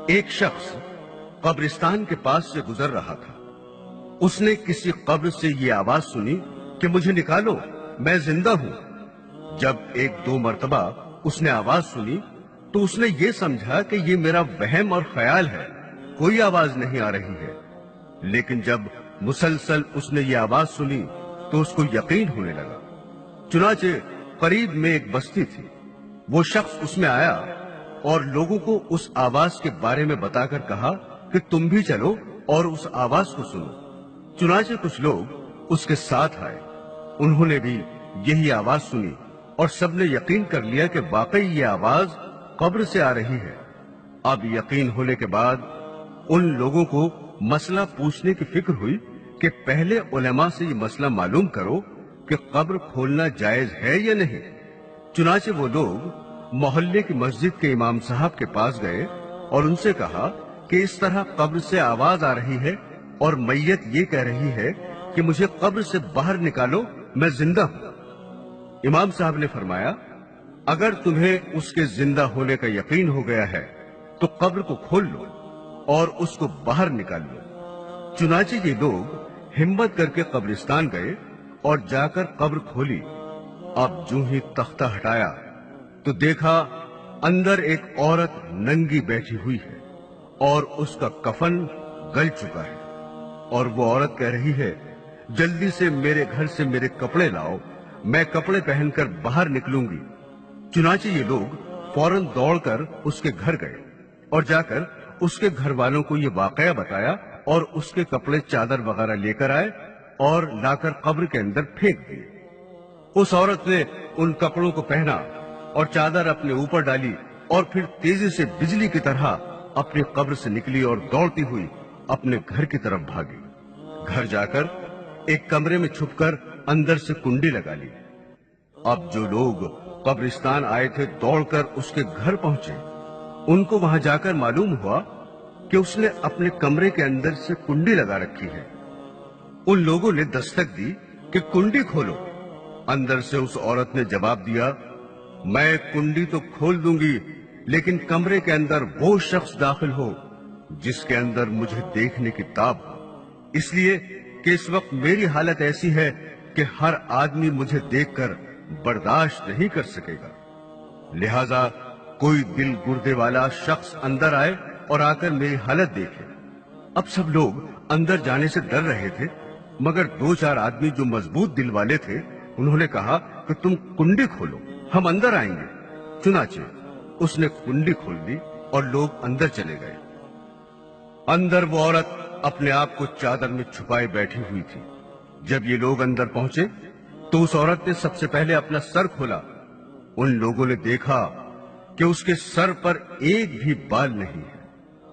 ایک شخص قبرستان کے پاس سے گزر رہا تھا. اس نے کسی قبر سے یہ آواز سنی کہ مجھے نکالو، میں زندہ ہوں. جب ایک دو مرتبہ اس نے آواز سنی تو اس نے یہ سمجھا کہ یہ میرا وہم اور خیال ہے، کوئی آواز نہیں آ رہی ہے. لیکن جب مسلسل اس نے یہ آواز سنی تو اس کو یقین ہونے لگا. چنانچہ قریب میں ایک بستی تھی. وہ شخص اس میں آیا اور لوگوں کو اس آواز کے بارے میں بتا کر کہا کہ تم بھی چلو اور اس آواز کو سنو. چنانچہ کچھ لوگ اس کے ساتھ آئے. انہوں نے بھی یہی آواز سنی اور سب نے یقین کر لیا کہ واقعی یہ آواز قبر سے آ رہی ہے. اب یقین ہونے کے بعد ان لوگوں کو مسئلہ پوچھنے کی فکر ہوئی کہ پہلے علماء سے یہ مسئلہ معلوم کرو کہ قبر کھولنا جائز ہے یا نہیں. چنانچہ وہ لوگ محلے کی مسجد کے امام صاحب کے پاس گئے اور ان سے کہا کہ اس طرح قبر سے آواز آ رہی ہے اور میت یہ کہہ رہی ہے کہ مجھے قبر سے باہر نکالو، میں زندہ ہوں. امام صاحب نے فرمایا اگر تمہیں اس کے زندہ ہونے کا یقین ہو گیا ہے تو قبر کو کھول لو اور اس کو باہر نکال لو. چنانچہ یہ لوگ ہمت کر کے قبرستان گئے اور جا کر قبر کھولی. اب جو ہی تختہ ہٹایا تو دیکھا اندر ایک عورت ننگی بیٹھی ہوئی ہے اور اس کا کفن گل چکا ہے. اور وہ عورت کہہ رہی ہے جلدی سے میرے گھر سے میرے کپڑے لاؤ، میں کپڑے پہن کر باہر نکلوں گی. چنانچہ یہ لوگ فوراً دوڑ کر اس کے گھر گئے اور جا کر اس کے گھر والوں کو یہ واقعہ بتایا اور اس کے کپڑے چادر وغیرہ لے کر آئے اور لا کر قبر کے اندر پھینک دیے. اس عورت نے ان کپڑوں کو پہنا اور چادر اپنے اوپر ڈالی اور پھر تیزی سے بجلی کی طرح اپنی قبر سے نکلی اور دوڑتی ہوئی اپنے گھر کی طرف بھاگی. گھر جا کر ایک کمرے میں چھپ کر اندر سے کنڈی لگا لی. اب جو لوگ قبرستان آئے تھے دوڑ کر اس کے گھر پہنچے. ان کو وہاں جا کر معلوم ہوا کہ اس نے اپنے کمرے کے اندر سے کنڈی لگا رکھی ہے. ان لوگوں نے دستک دی کہ کنڈی کھولو. اندر سے اس عورت نے جواب دیا میں کنڈی تو کھول دوں گی لیکن کمرے کے اندر وہ شخص داخل ہو جس کے اندر مجھے دیکھنے کی تاب ہو، اس لیے کہ اس وقت میری حالت ایسی ہے کہ ہر آدمی مجھے دیکھ کر برداشت نہیں کر سکے گا. لہذا کوئی دل گردے والا شخص اندر آئے اور آ کر میری حالت دیکھے. اب سب لوگ اندر جانے سے ڈر رہے تھے مگر دو چار آدمی جو مضبوط دل والے تھے انہوں نے کہا کہ تم کنڈی کھولو، ہم اندر آئیں گے. چنانچہ اس نے کنڈی کھول دی اور لوگ اندر چلے گئے. اندر وہ عورت اپنے آپ کو چادر میں چھپائے بیٹھی ہوئی تھی. جب یہ لوگ اندر پہنچے تو اس عورت نے سب سے پہلے اپنا سر کھولا. ان لوگوں نے دیکھا کہ اس کے سر پر ایک بھی بال نہیں ہے،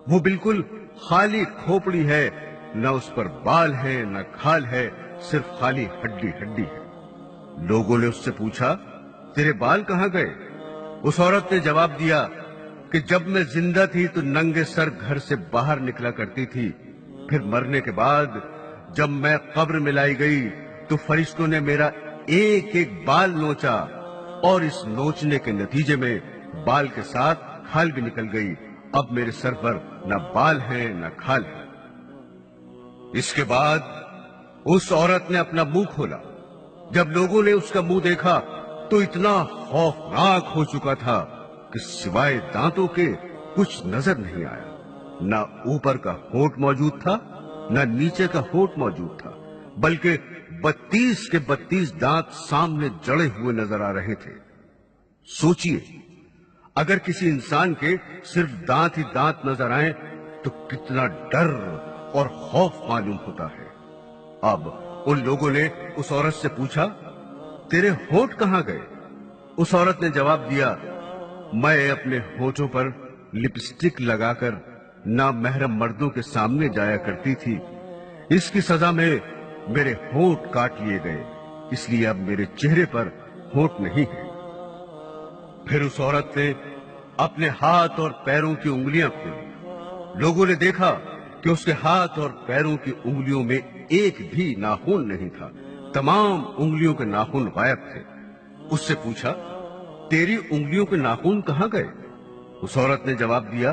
وہ بالکل خالی کھوپڑی ہے، نہ اس پر بال ہے نہ کھال ہے، صرف خالی ہڈی ہڈی ہے. لوگوں نے اس سے پوچھا تیرے بال کہاں گئے؟ اس عورت نے جواب دیا کہ جب میں زندہ تھی تو ننگے سر گھر سے باہر نکلا کرتی تھی، پھر مرنے کے بعد جب میں قبر میں لائی گئی تو فرشتوں نے میرا ایک ایک بال نوچا اور اس نوچنے کے نتیجے میں بال کے ساتھ کھال بھی نکل گئی. اب میرے سر پر نہ بال ہیں نہ کھال ہے. اس کے بعد اس عورت نے اپنا منہ کھولا. جب لوگوں نے اس کا منہ دیکھا تو اتنا خوفناک ہو چکا تھا کہ سوائے دانتوں کے کچھ نظر نہیں آیا. نہ اوپر کا ہونٹ موجود تھا نہ نیچے کا ہونٹ موجود تھا، بلکہ 32 کے 32 دانت سامنے جڑے ہوئے نظر آ رہے تھے. سوچئے اگر کسی انسان کے صرف دانت ہی دانت نظر آئیں تو کتنا ڈر اور خوف معلوم ہوتا ہے. اب ان لوگوں نے اس عورت سے پوچھا تیرے ہونٹ کہاں گئے؟ اس عورت نے جواب دیا میں اپنے ہونٹوں پر لپسٹک لگا کر نامحرم مردوں کے سامنے جایا کرتی تھی، اس کی سزا میں میرے ہونٹ کاٹ لیے گئے، اس لیے اب میرے چہرے پر ہونٹ نہیں ہے. پھر اس عورت نے اپنے ہاتھ اور پیروں کی انگلیاں کھولی. لوگوں نے دیکھا کہ اس کے ہاتھ اور پیروں کی انگلیوں میں ایک بھی ناخن نہیں تھا، تمام انگلیوں کے ناخن غائب تھے. اس سے پوچھا تیری انگلیوں کے ناخن کہاں گئے؟ اس عورت نے جواب دیا